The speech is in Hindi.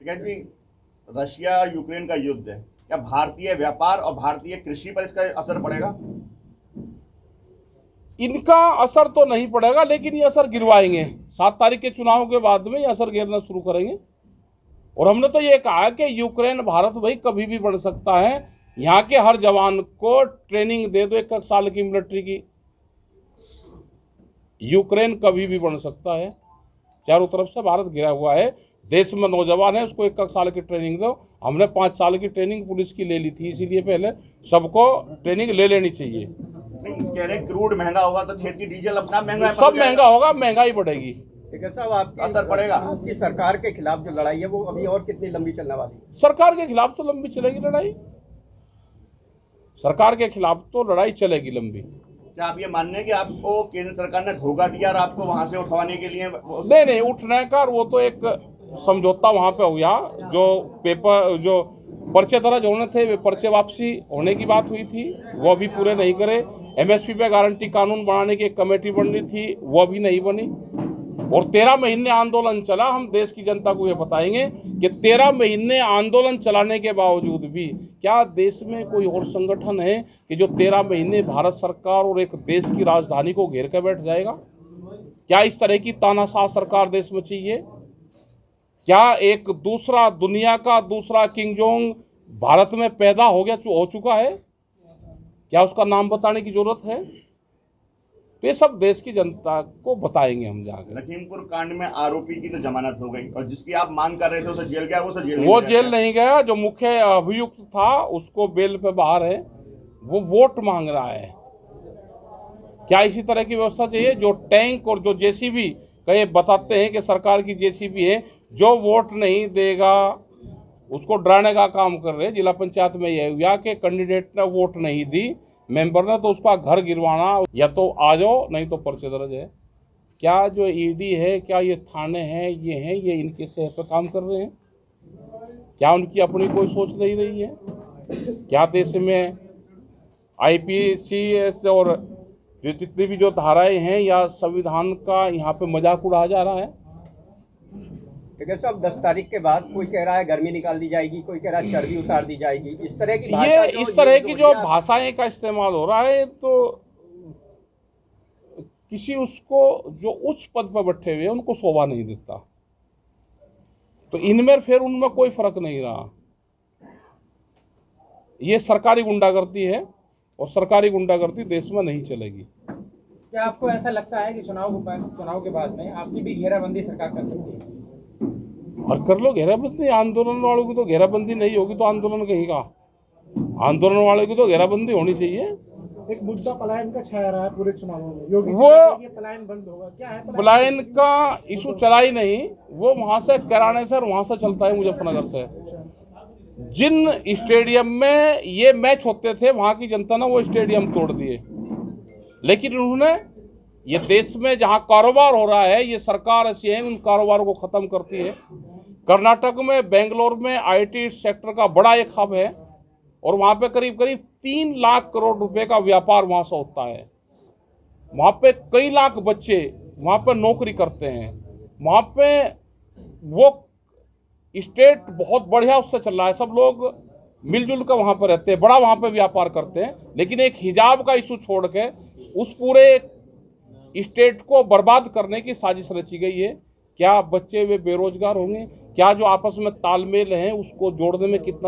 ठीक है जी, रशिया यूक्रेन का युद्ध है, क्या भारतीय व्यापार और भारतीय कृषि पर इसका असर पड़ेगा? इनका असर तो नहीं पड़ेगा, लेकिन ये असर गिरवाएंगे। 7 तारीख के चुनाव के बाद में ये असर गिरना शुरू करेंगे। और हमने तो ये कहा कि यूक्रेन भारत भाई कभी भी बढ़ सकता है। यहाँ के हर जवान को ट्रेनिंग दे दो 1 साल की मिलिट्री की, यूक्रेन कभी भी बढ़ सकता है। चारों तरफ से भारत घिरा हुआ है, देश में नौजवान है, उसको 1 साल की ट्रेनिंग दो। हमने 5 साल की ट्रेनिंग पुलिस की ले ली थी, इसीलिए पहले सबको ट्रेनिंग ले लेनी चाहिए। नहीं, कह रहे क्रूड महंगा होगा तो खेती डीजल अपना महंगा, सब महंगा होगा, महंगाई बढ़ेगी। लेकिन साहब आपकी असर पड़ेगा। आपकी सरकार के खिलाफ जो लड़ाई है वो अभी और कितनी लंबी चलने वाली है? सरकार के खिलाफ तो लंबी चलेगी लड़ाई, सरकार के खिलाफ तो लड़ाई चलेगी लंबी। क्या आप ये मानने हैं कि आपको केंद्र सरकार ने धोखा दिया और आपको वहां से उठवाने के लिए? नहीं, उठने का वो तो एक समझौता वहां पे हो गया। जो पेपर जो पर्चे दर्ज होने थे वे पर्चे वापसी होने की बात हुई थी, वो अभी पूरे नहीं करे। एमएसपी पे गारंटी कानून बनाने की एक कमेटी बननी थी, वो भी नहीं बनी। और 13 महीने आंदोलन चला। हम देश की जनता को ये बताएंगे कि 13 महीने आंदोलन चलाने के बावजूद भी क्या देश में कोई और संगठन है कि जो 13 महीने भारत सरकार और एक देश की राजधानी को घेर कर बैठ जाएगा? क्या इस तरह की तानाशाह सरकार देश में चाहिए? क्या एक दूसरा दुनिया का दूसरा किंग जोंग भारत में पैदा हो चुका है? क्या उसका नाम बताने की जरूरत है? तो ये सब देश की जनता को बताएंगे हम जाकर। लखीमपुर कांड में आरोपी की तो जमानत हो गई और जिसकी आप मांग कर रहे थे उसे जेल गया, वो जेल नहीं गया। जो मुख्य अभियुक्त था उसको बेल पे बाहर है, वो वोट मांग रहा है। क्या इसी तरह की व्यवस्था चाहिए? जो टैंक और जो जेसीबी कहे बताते हैं कि सरकार की जेसीबी है, जो वोट नहीं देगा उसको डराने का काम कर रहे हैं। जिला पंचायत में यह हुआ कि कैंडिडेट ने वोट नहीं दी, मेंबर ने, तो उसका घर गिरवाना, या तो आ जाओ नहीं तो पर्चे दर्ज है। क्या जो ईडी है, क्या ये थाने हैं, ये इनके सेहत पर काम कर रहे हैं? क्या उनकी अपनी कोई सोच नहीं रही है? क्या देश में आईपीसी और जो जितनी भी जो धाराएं हैं या संविधान का यहाँ पे मजाक उड़ाया जा रहा है? लेकिन साहब 10 तारीख के बाद कोई कह रहा है गर्मी निकाल दी जाएगी, कोई कह रहा है चर्बी उतार दी जाएगी। इस तरह की इस तरह की जो भाषाएं का इस्तेमाल हो रहा है, तो किसी उसको जो उच्च पद पर बैठे हुए हैं उनको शोभा नहीं देता। तो इनमें फिर उनमें कोई फर्क नहीं रहा। ये सरकारी गुंडागर्दी है और सरकारी गुंडागर्दी देश में नहीं चलेगी। क्या आपको ऐसा लगता है कि चुनाव के बाद में आपकी भी घेराबंदी सरकार कर सकती है? और कर लो घेराबंदी। आंदोलन वालों की तो घेराबंदी नहीं होगी तो आंदोलन कहीं का? आंदोलन वालों की तो घेराबंदी होनी चाहिए। एक मुद्दा पलायन का छाया रहा है पूरे चुनावों में, योगी वो पलायन बंद होगा, क्या है पलायन का इशू चला ही नहीं। वो वहां से कराने से और वहां से चलता है मुजफ्फरनगर से। जिन स्टेडियम में ये मैच होते थे वहां की जनता ने वो स्टेडियम तोड़ दिए। लेकिन उन्होंने ये देश में जहां कारोबार हो रहा है, ये सरकार ऐसी है उन कारोबारों को खत्म करती है। कर्नाटक में, बेंगलोर में आईटी सेक्टर का बड़ा एक हब है और वहां पे करीब 3 लाख करोड़ रुपए का व्यापार वहां से होता है। वहां पे कई लाख बच्चे वहां पे नौकरी करते हैं। वहां पे वो स्टेट बहुत बढ़िया उससे चल रहा है। सब लोग मिलजुल कर वहां पर रहते हैं, बड़ा वहां पे व्यापार करते हैं। लेकिन एक हिजाब का इशू छोड़ के उस पूरे स्टेट को बर्बाद करने की साजिश रची गई है। क्या बच्चे वे बेरोजगार होंगे? क्या जो आपस में तालमेल है उसको जोड़ने में कितना